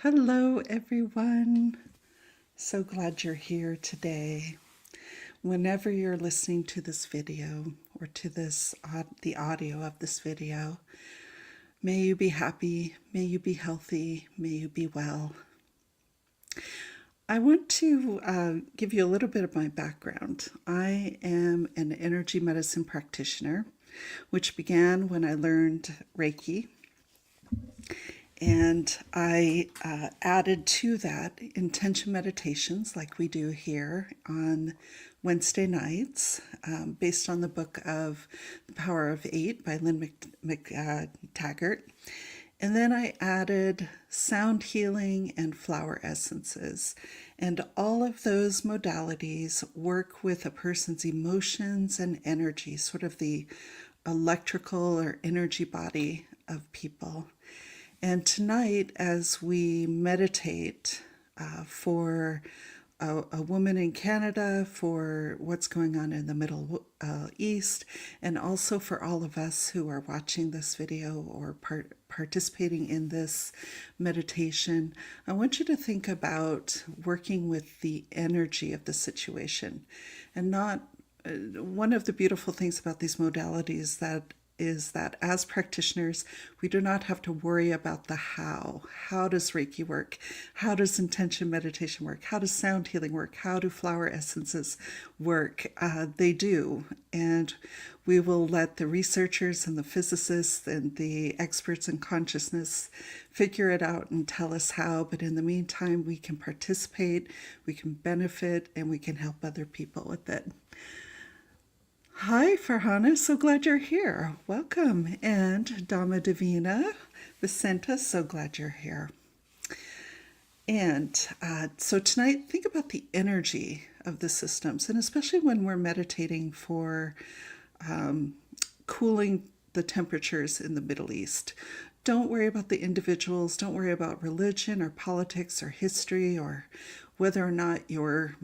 Hello, everyone. So glad you're here today. Whenever you're listening to this video or to the audio of this video, may you be happy, may you be healthy, may you be well. I want to give you a little bit of my background. I am an energy medicine practitioner, which began when I learned Reiki. And I added to that intention meditations like we do here on Wednesday nights, based on the book of The Power of Eight by Lynne McTaggart. And then I added sound healing and flower essences. And all of those modalities work with a person's emotions and energy, sort of the electrical or energy body of people. And tonight, as we meditate for a woman in Canada, for what's going on in the Middle East, and also for all of us who are watching this video or participating in this meditation, I want you to think about working with the energy of the situation and not. One of the beautiful things about these modalities is that as practitioners, we do not have to worry about the how. How does Reiki work? How does intention meditation work? How does sound healing work? How do flower essences work? They do. And we will let the researchers and the physicists and the experts in consciousness figure it out and tell us how. But in the meantime, we can participate, we can benefit, and we can help other people with it. Hi, Farhana. So glad you're here. Welcome. And Dama Divina, Vicenta, so glad you're here. And so tonight, think about the energy of the systems, and especially when we're meditating for cooling the temperatures in the Middle East. Don't worry about the individuals. Don't worry about religion or politics or history or whether or not your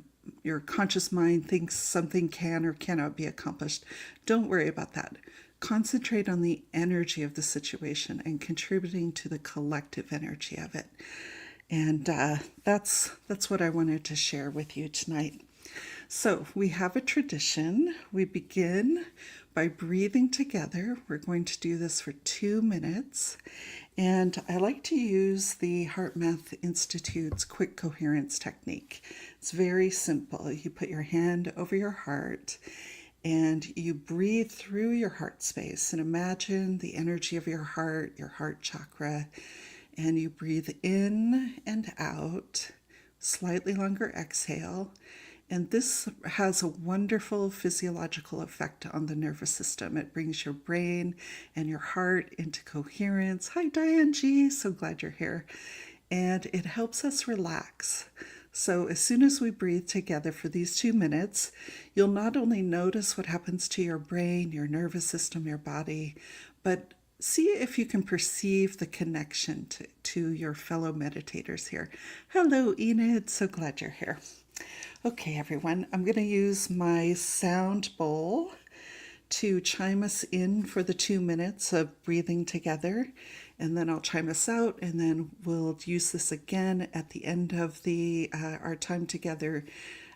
conscious mind thinks something can or cannot be accomplished. Don't worry about that. Concentrate on the energy of the situation and contributing to the collective energy of it. And that's what I wanted to share with you tonight. So we have a tradition. We begin by breathing together. We're going to do this for 2 minutes. And I like to use the HeartMath Institute's quick coherence technique. It's very simple. You put your hand over your heart and you breathe through your heart space and imagine the energy of your heart chakra, and you breathe in and out, slightly longer exhale. And this has a wonderful physiological effect on the nervous system. It brings your brain and your heart into coherence. Hi, Diane G. So glad you're here. And it helps us relax. So as soon as we breathe together for these 2 minutes, you'll not only notice what happens to your brain, your nervous system, your body, but see if you can perceive the connection to your fellow meditators here. Hello, Enid. So glad you're here. Okay, everyone, I'm going to use my sound bowl to chime us in for the 2 minutes of breathing together, and then I'll chime us out, and then we'll use this again at the end of our time together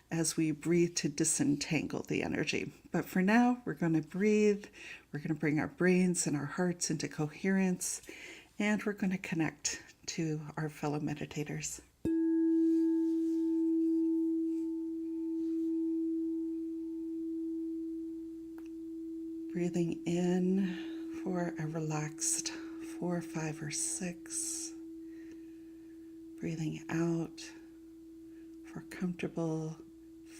as we breathe to disentangle the energy. But for now, we're going to breathe, we're going to bring our brains and our hearts into coherence, and we're going to connect to our fellow meditators. Breathing in for a relaxed 4, 5, or 6. Breathing out for comfortable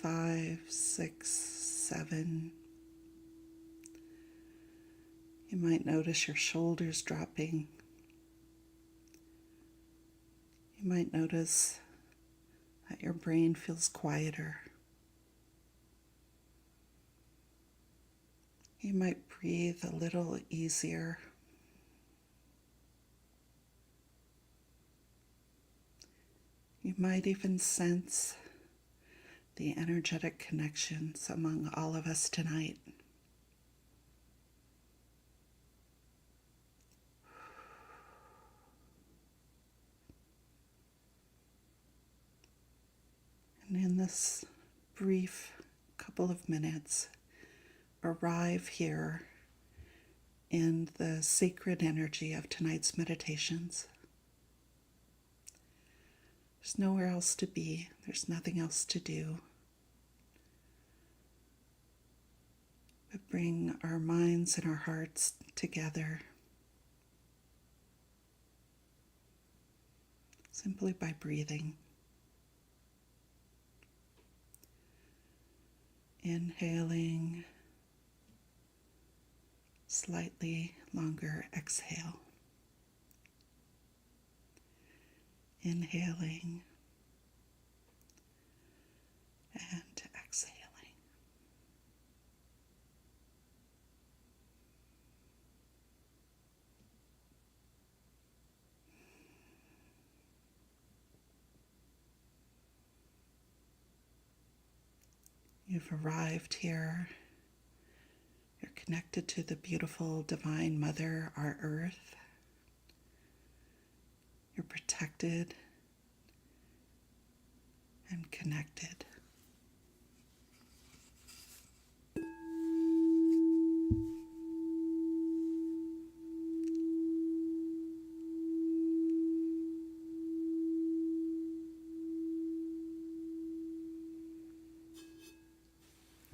5, 6, 7. You might notice your shoulders dropping. You might notice that your brain feels quieter. You might breathe a little easier. You might even sense the energetic connections among all of us tonight. in this brief couple of minutes, arrive here in the sacred energy of tonight's meditations. There's nowhere else to be. There's nothing else to do. But bring our minds and our hearts together simply by breathing. Inhaling, slightly longer exhale. Inhaling and exhaling. You've arrived here. You're connected to the beautiful Divine Mother, our Earth. You're protected and connected.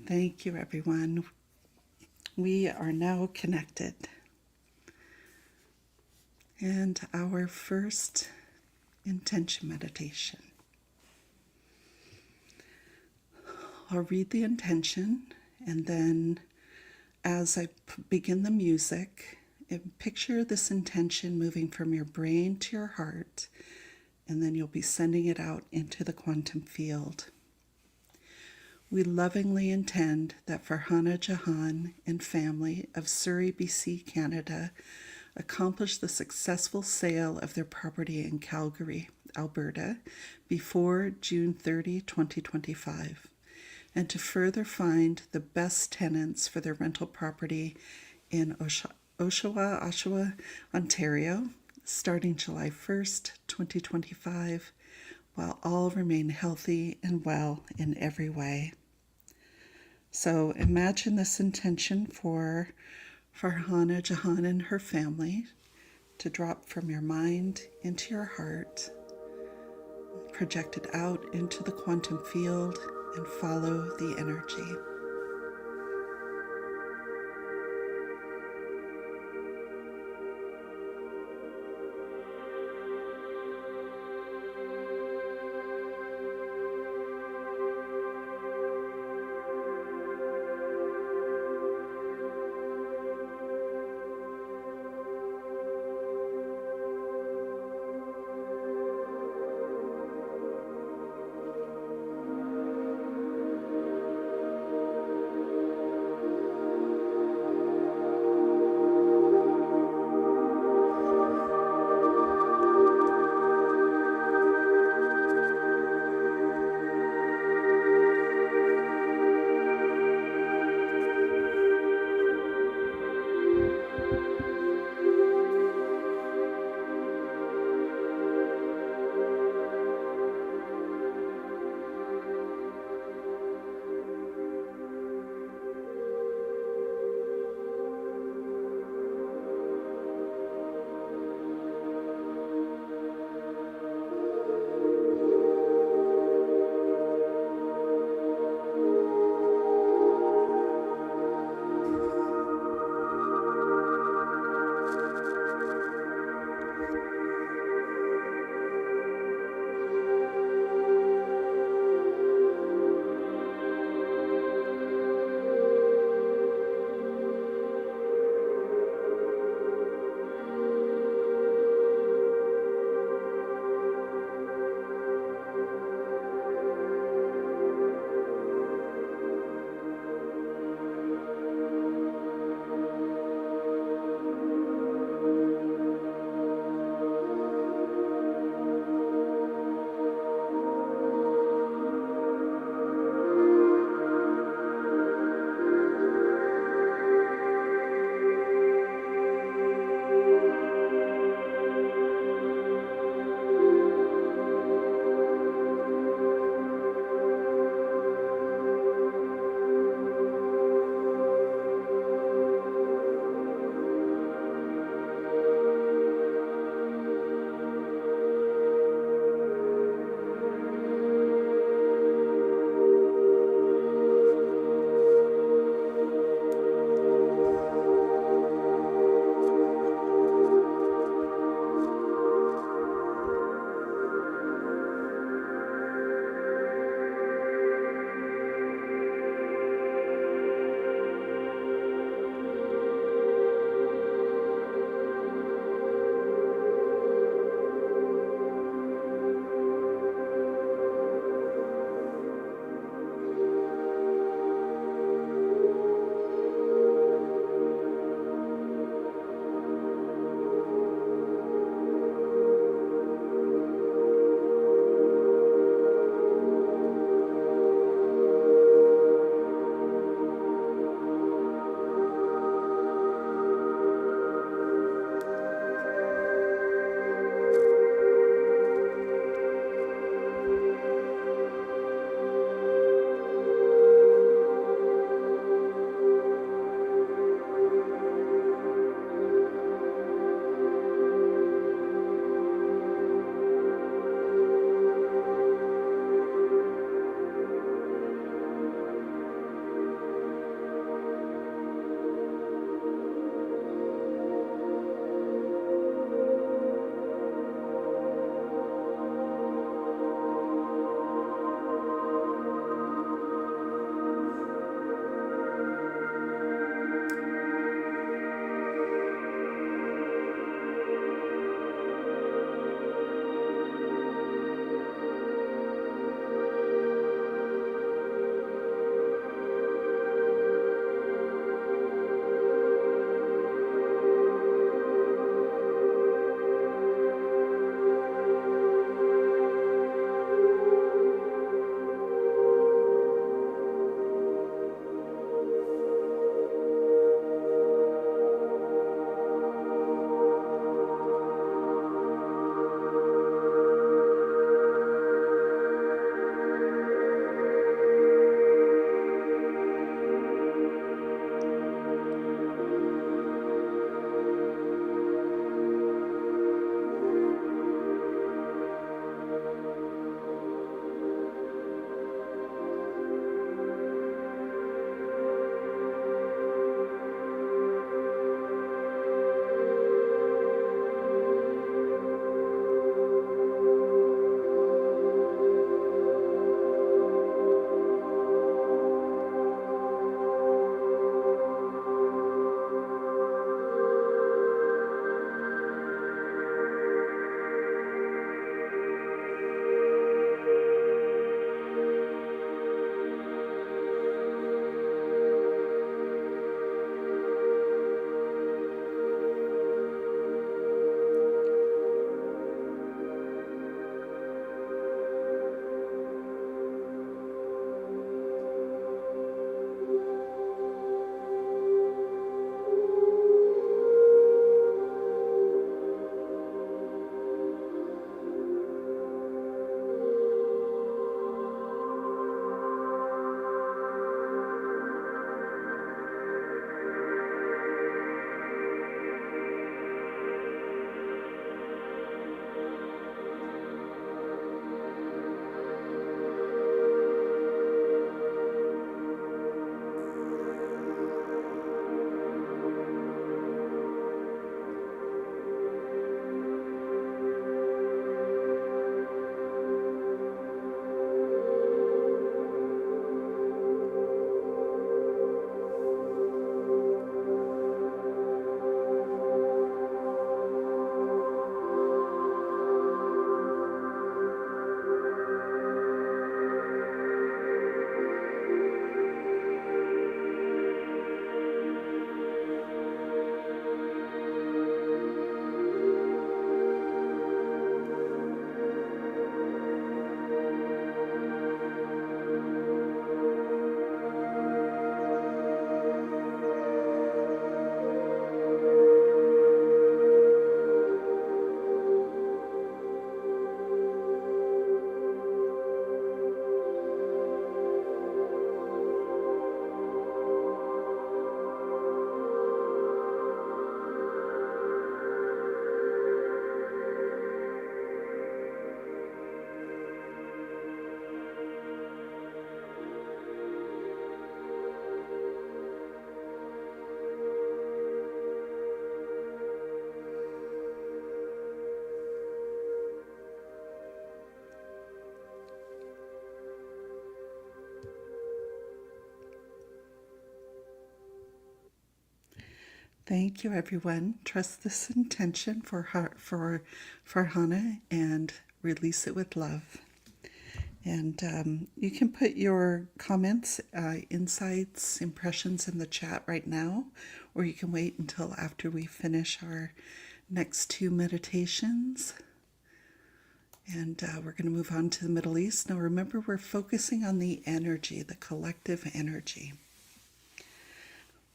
Thank you, everyone. We are now connected. And our first intention meditation. I'll read the intention, and then as I begin the music, picture this intention moving from your brain to your heart, and then you'll be sending it out into the quantum field. We lovingly intend that Farhana Jahan and family of Surrey, BC, Canada, accomplish the successful sale of their property in Calgary, Alberta, before June 30, 2025, and to further find the best tenants for their rental property in Oshawa, Ontario, starting July 1st, 2025, while all remain healthy and well in every way. So imagine this intention for Farhana Jahan and her family to drop from your mind into your heart, project it out into the quantum field, and follow the energy. Thank you, everyone. Trust this intention for Farhana and release it with love. And you can put your comments, insights, impressions in the chat right now, or you can wait until after we finish our next two meditations. And we're going to move on to the Middle East. Now remember, we're focusing on the energy, the collective energy.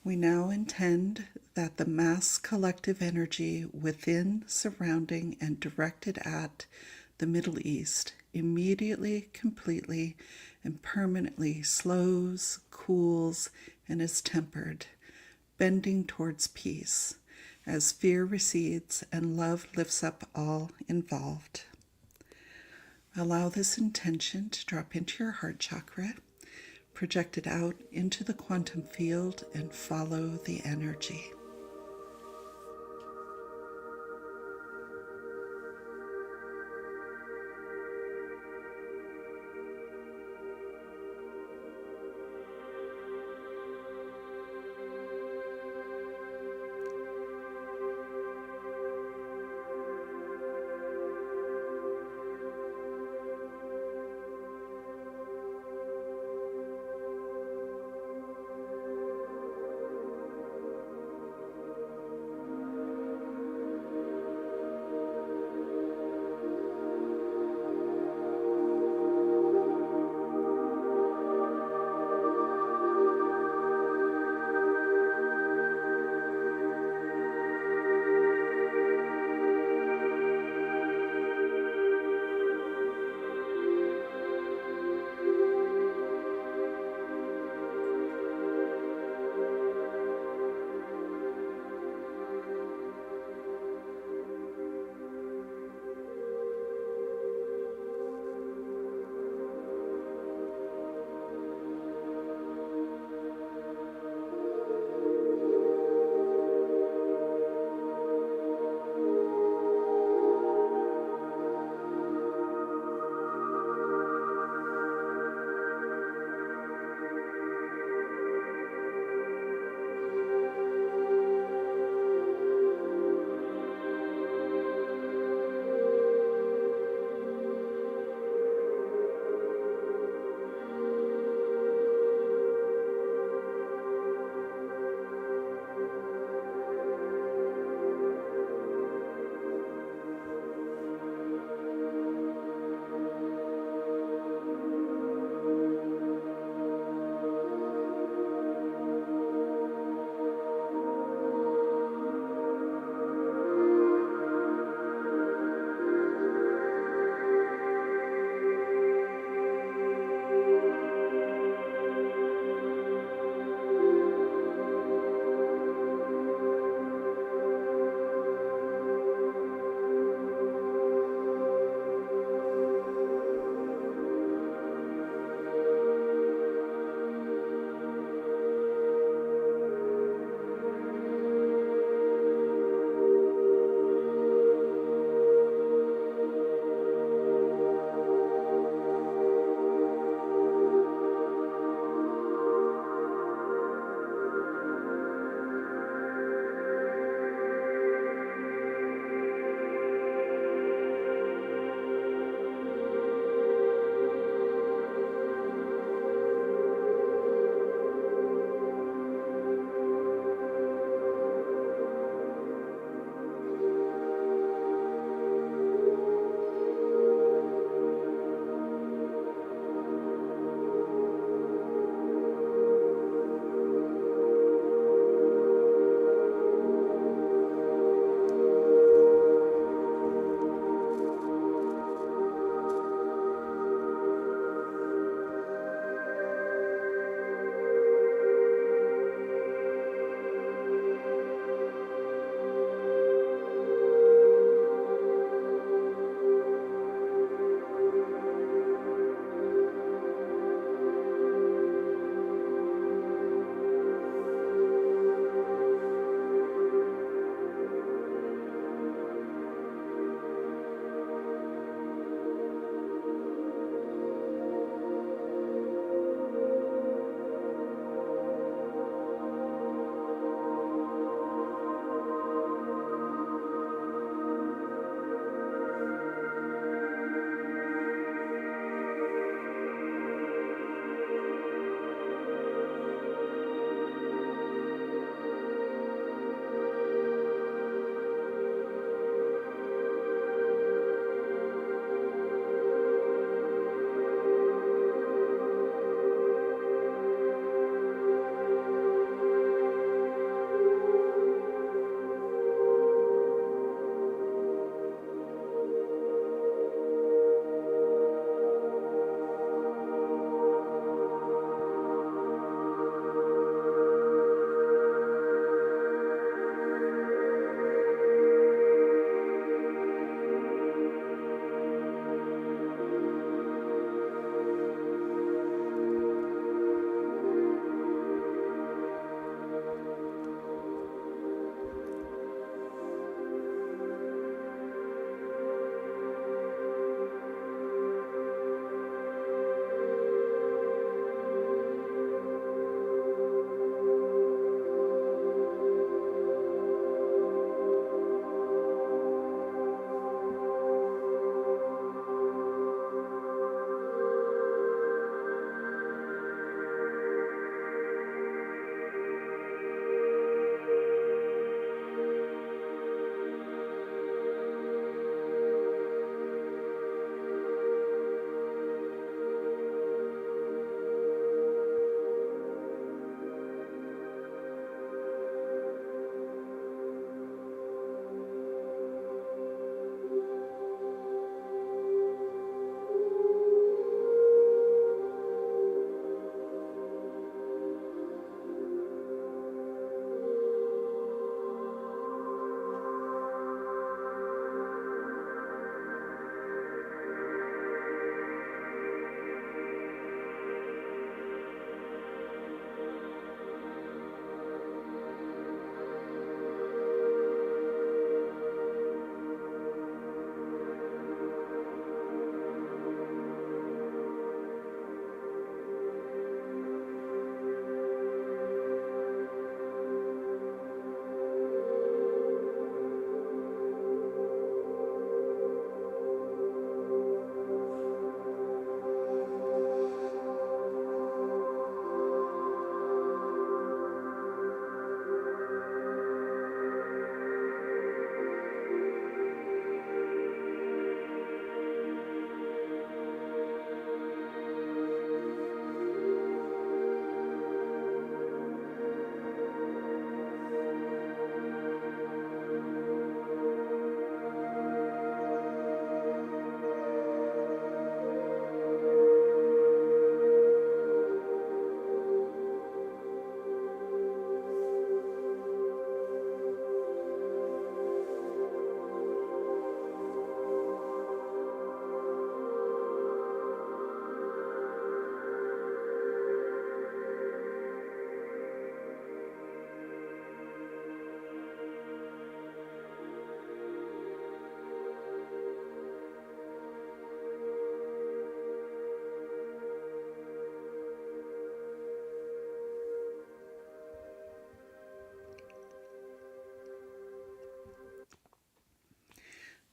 We now intend that the mass collective energy within, surrounding, and directed at the Middle East immediately, completely, and permanently slows, cools, and is tempered, bending towards peace, as fear recedes and love lifts up all involved. Allow this intention to drop into your heart chakra, project it out into the quantum field, and follow the energy.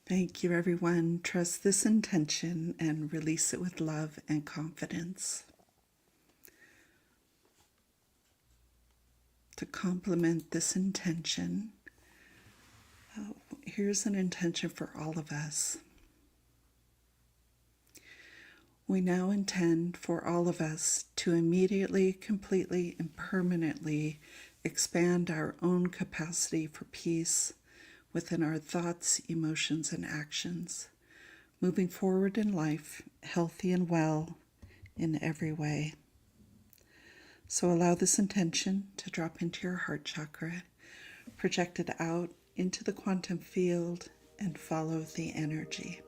Thank you, everyone. Trust this intention and release it with love and confidence. To complement this intention, here's an intention for all of us. We now intend for all of us to immediately, completely, and permanently expand our own capacity for peace within our thoughts, emotions, and actions, moving forward in life, healthy and well in every way. So allow this intention to drop into your heart chakra, project it out into the quantum field, and follow the energy.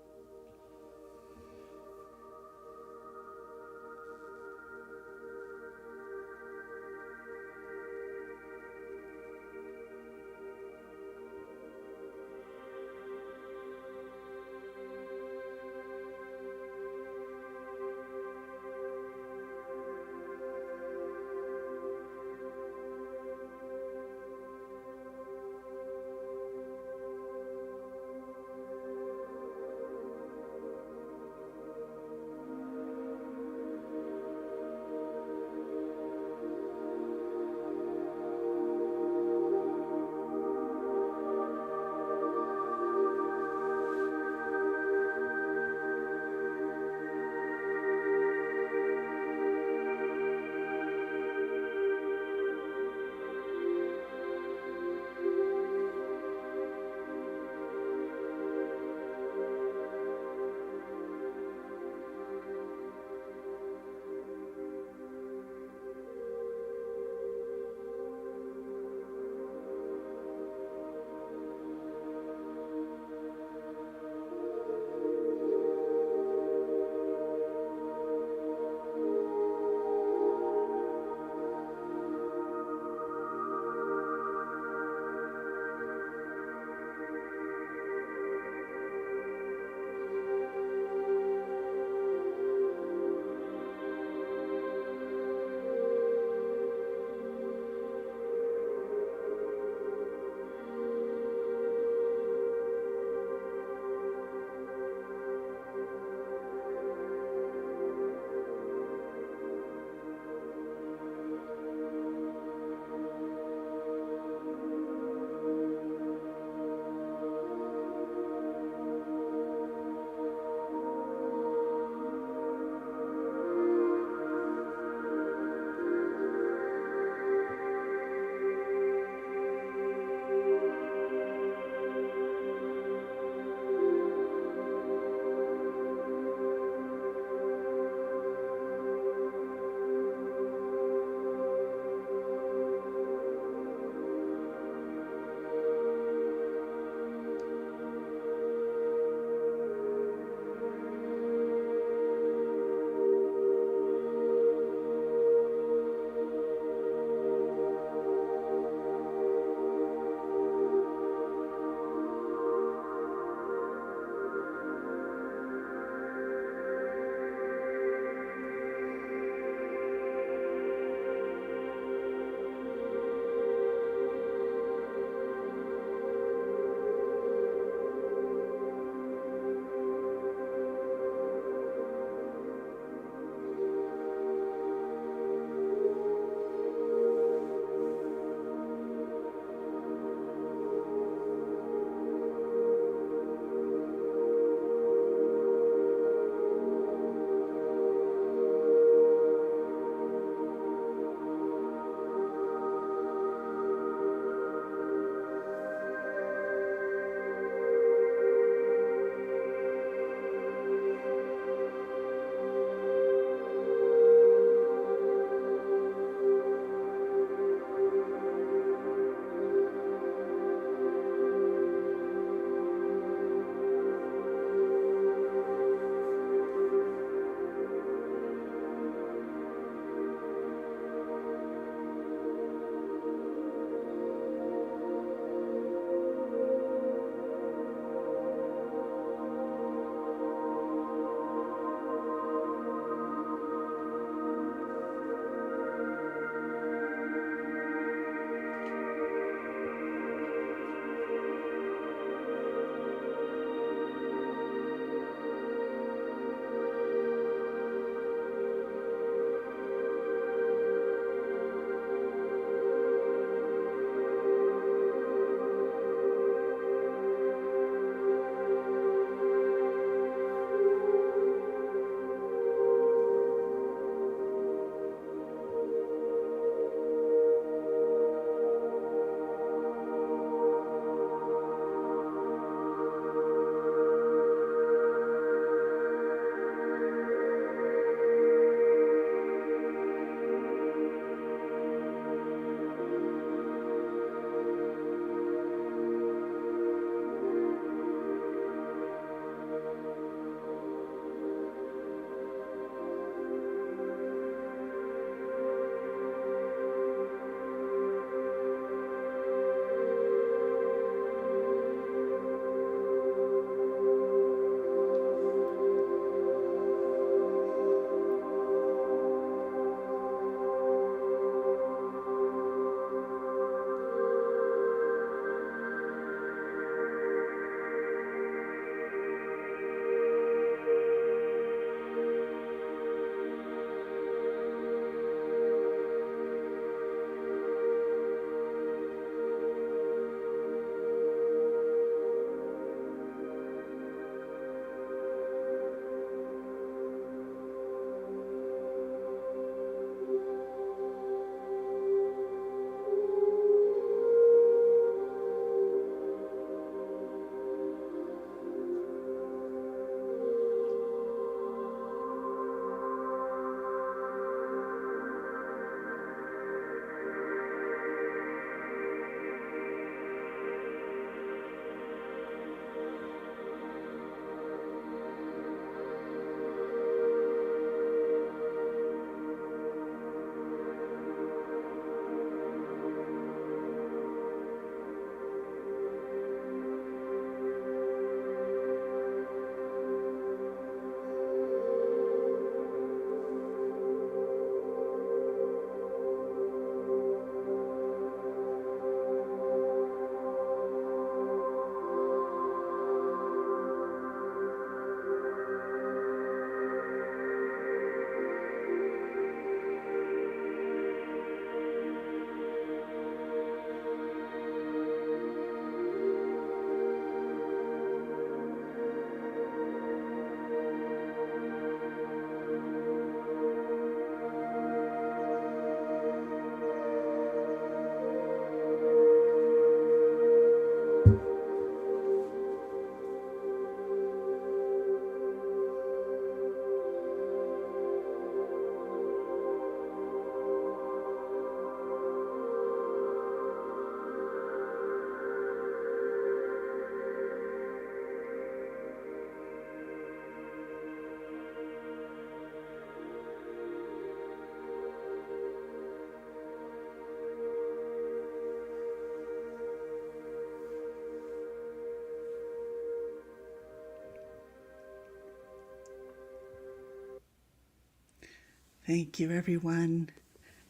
Thank you, everyone.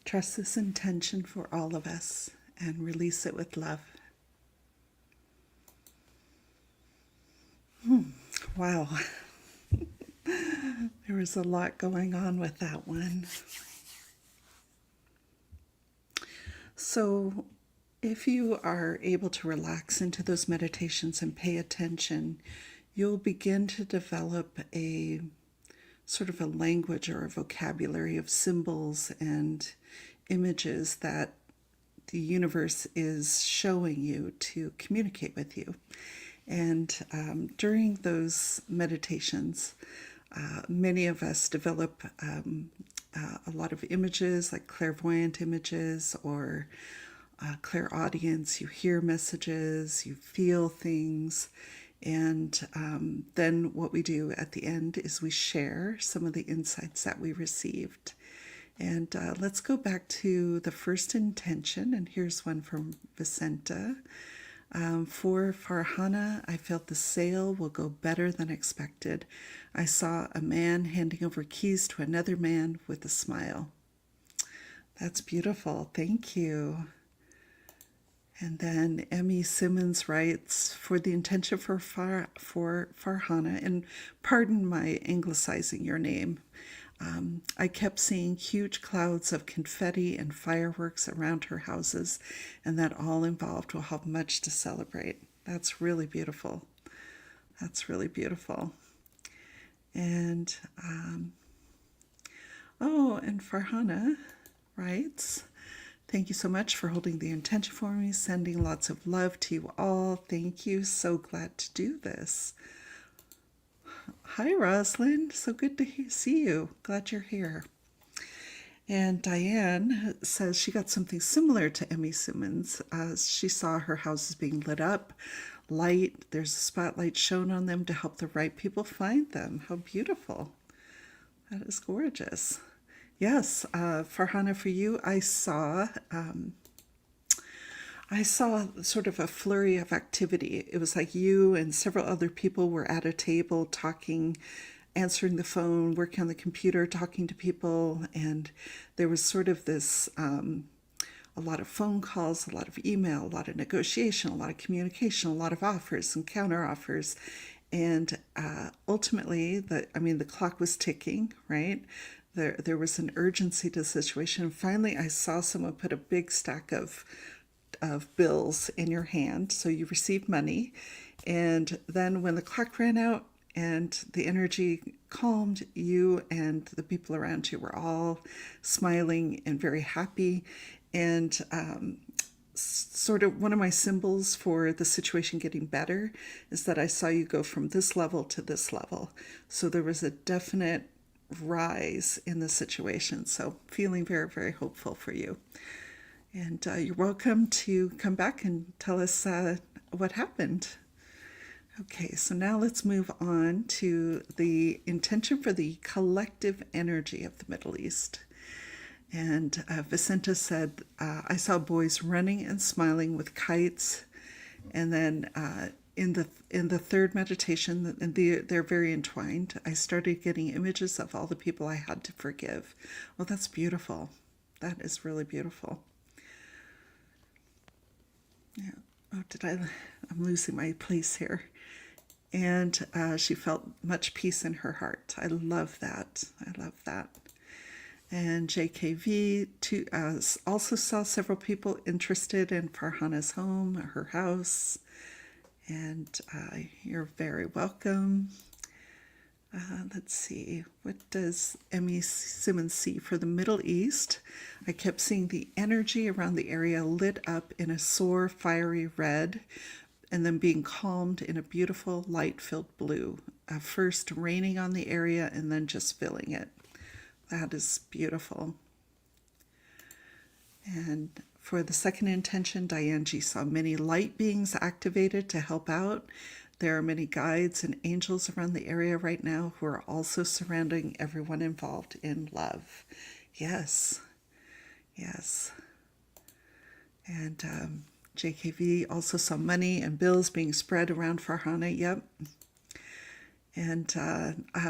Trust this intention for all of us and release it with love. Wow. There was a lot going on with that one. So, if you are able to relax into those meditations and pay attention, you'll begin to develop a sort of a language or a vocabulary of symbols and images that the universe is showing you to communicate with you. And during those meditations, many of us develop a lot of images, like clairvoyant images or clairaudience. You hear messages, you feel things, and then what we do at the end is we share some of the insights that we received. And let's go back to the first intention, and here's one from Vicenta. For Farhana, I felt the sale will go better than expected. I saw a man handing over keys to another man with a smile. That's beautiful. Thank you. And then Emmy Simmons writes, for the intention for Farhana, and pardon my anglicizing your name, I kept seeing huge clouds of confetti and fireworks around her houses, and that all involved will have much to celebrate. That's really beautiful. That's really beautiful. And, and Farhana writes, thank you so much for holding the intention for me, sending lots of love to you all. Thank you. So glad to do this. Hi, Roslyn. So good to see you. Glad you're here. And Diane says she got something similar to Emmy Simmons. She saw her houses being lit up, light. There's a spotlight shown on them to help the right people find them. How beautiful. That is gorgeous. Yes, Farhana, for you, I saw sort of a flurry of activity. It was like you and several other people were at a table talking, answering the phone, working on the computer, talking to people, and there was sort of this, a lot of phone calls, a lot of email, a lot of negotiation, a lot of communication, a lot of offers and counter offers. And ultimately, the clock was ticking, right? There was an urgency to the situation. And finally, I saw someone put a big stack of bills in your hand, so you received money. And then when the clock ran out and the energy calmed, you and the people around you were all smiling and very happy. And sort of one of my symbols for the situation getting better is that I saw you go from this level to this level. So there was a definite rise in the situation. So feeling very, very hopeful for you. And you're welcome to come back and tell us what happened. Okay, so now let's move on to the intention for the collective energy of the Middle East. And Vicenta said, I saw boys running and smiling with kites. And then in the third meditation, and they're very entwined, I started getting images of all the people I had to forgive. Well, that's beautiful. That is really beautiful. Yeah. Oh, I'm losing my place here. And she felt much peace in her heart. I love that. I love that. And JKV also saw several people interested in Farhana's home, her house. And you're very welcome. Let's see, what does Emmy Simmons see for the Middle East? I kept seeing the energy around the area lit up in a soar, fiery red, and then being calmed in a beautiful, light-filled blue. First raining on the area and then just filling it. That is beautiful. And for the second intention, Diane G saw many light beings activated to help out. There are many guides and angels around the area right now who are also surrounding everyone involved in love. Yes, yes. And JKV also saw money and bills being spread around Farhana. Yep. And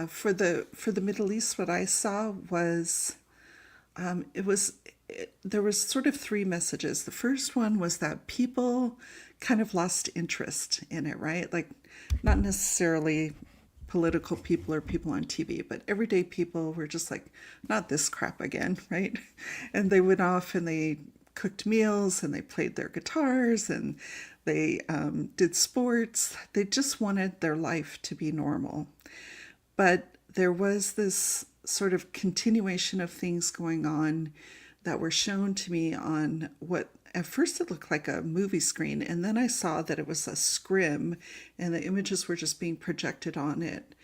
for the Middle East, what I saw was There was sort of three messages. The first one was that people kind of lost interest in it, right? Like, not necessarily political people or people on TV, but everyday people were just like, not this crap again, right? And they went off and they cooked meals and they played their guitars and they did sports. They just wanted their life to be normal. But there was this sort of continuation of things going on that were shown to me on what at first it looked like a movie screen, and then I saw that it was a scrim and the images were just being projected on it.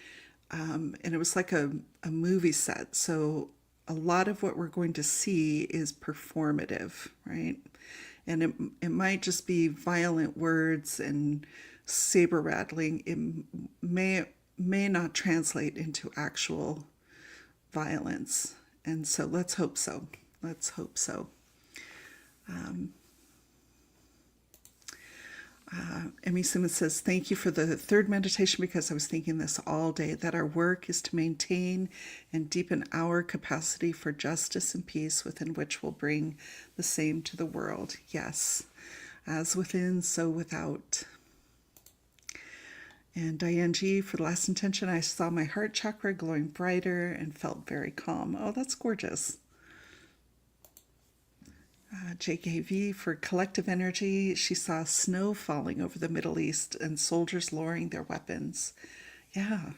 And it was like a movie set. So a lot of what we're going to see is performative, right? And it might just be violent words and saber rattling. It may not translate into actual violence. And so let's hope so. Let's hope so. Emmy Simmons says, thank you for the third meditation because I was thinking this all day, that our work is to maintain and deepen our capacity for justice and peace within which we'll bring the same to the world. Yes, as within, so without. And Diane G, for the last intention, I saw my heart chakra glowing brighter and felt very calm. Oh, that's gorgeous. JKV, for collective energy, she saw snow falling over the Middle East and soldiers lowering their weapons. Yeah.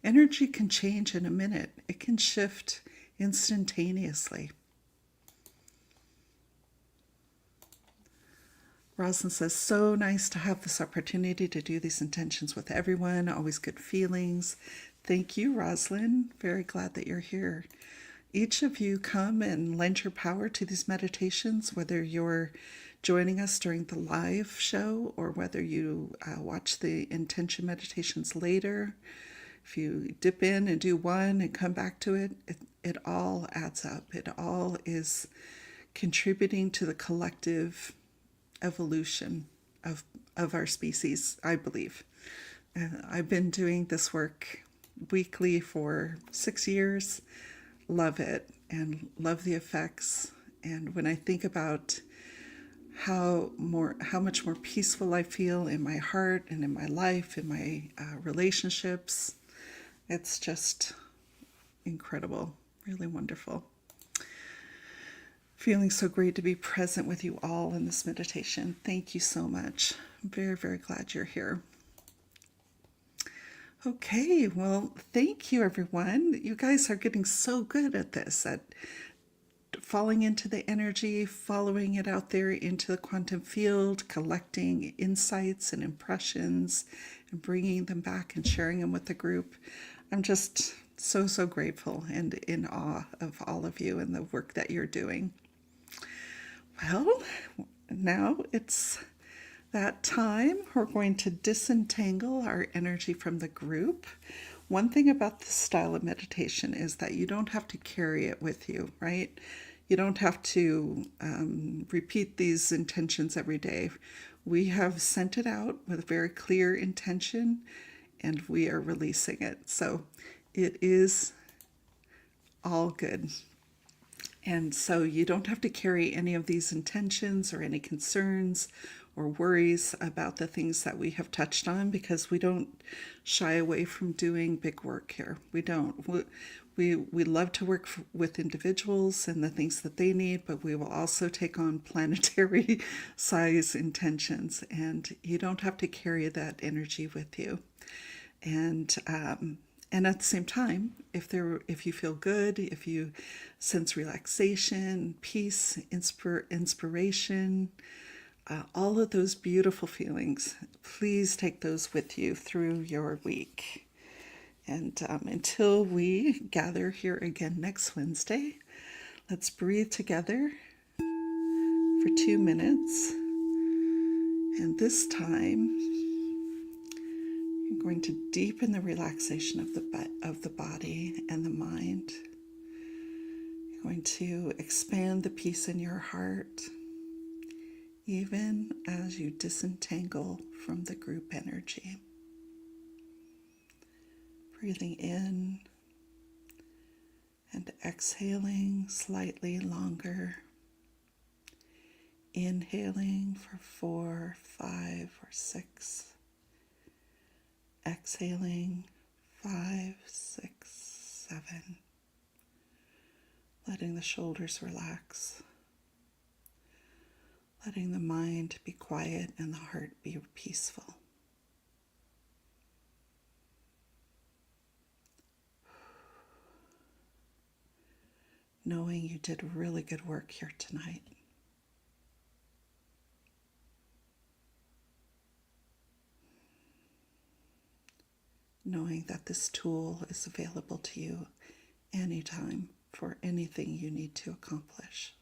Energy can change in a minute. It can shift instantaneously. Rosalind says, so nice to have this opportunity to do these intentions with everyone. Always good feelings. Thank you, Rosalind. Very glad that you're here. Each of you come and lend your power to these meditations, whether you're joining us during the live show or whether you watch the intention meditations later. If you dip in and do one and come back to it, it all adds up. It all is contributing to the collective evolution of our species, I believe. I've been doing this work weekly for 6 years. Love it and love the effects. And when I think about how much more peaceful I feel in my heart and in my life, in my relationships, it's just incredible, really wonderful. Feeling so great to be present with you all in this meditation. Thank you so much. I'm very, very glad you're here. Okay, well, thank you, everyone. You guys are getting so good at this, at falling into the energy, following it out there into the quantum field, collecting insights and impressions, and bringing them back and sharing them with the group. I'm just so grateful and in awe of all of you and the work that you're doing. Well, now it's that time. We're going to disentangle our energy from the group. One thing about this style of meditation is that you don't have to carry it with you, right? You don't have to repeat these intentions every day. We have sent it out with a very clear intention and we are releasing it. So it is all good. And so you don't have to carry any of these intentions or any concerns or worries about the things that we have touched on, because we don't shy away from doing big work here. We don't. We love to work with individuals and the things that they need, but we will also take on planetary size intentions, and you don't have to carry that energy with you. And at the same time, if you feel good, if you sense relaxation, peace, inspiration, all of those beautiful feelings, please take those with you through your week. And until we gather here again next Wednesday, let's breathe together for 2 minutes. And this time, you're going to deepen the relaxation of the body and the mind. You're going to expand the peace in your heart, even as you disentangle from the group energy. Breathing in And exhaling slightly longer. Inhaling for 4, 5, or 6. Exhaling 5, 6, 7. Letting the shoulders relax. Letting the mind be quiet and the heart be peaceful. Knowing you did really good work here tonight. Knowing that this tool is available to you anytime for anything you need to accomplish.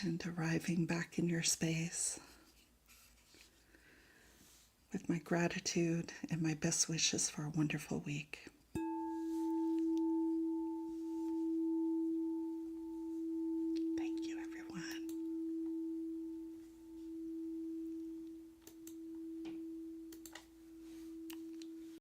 And arriving back in your space with my gratitude and my best wishes for a wonderful week.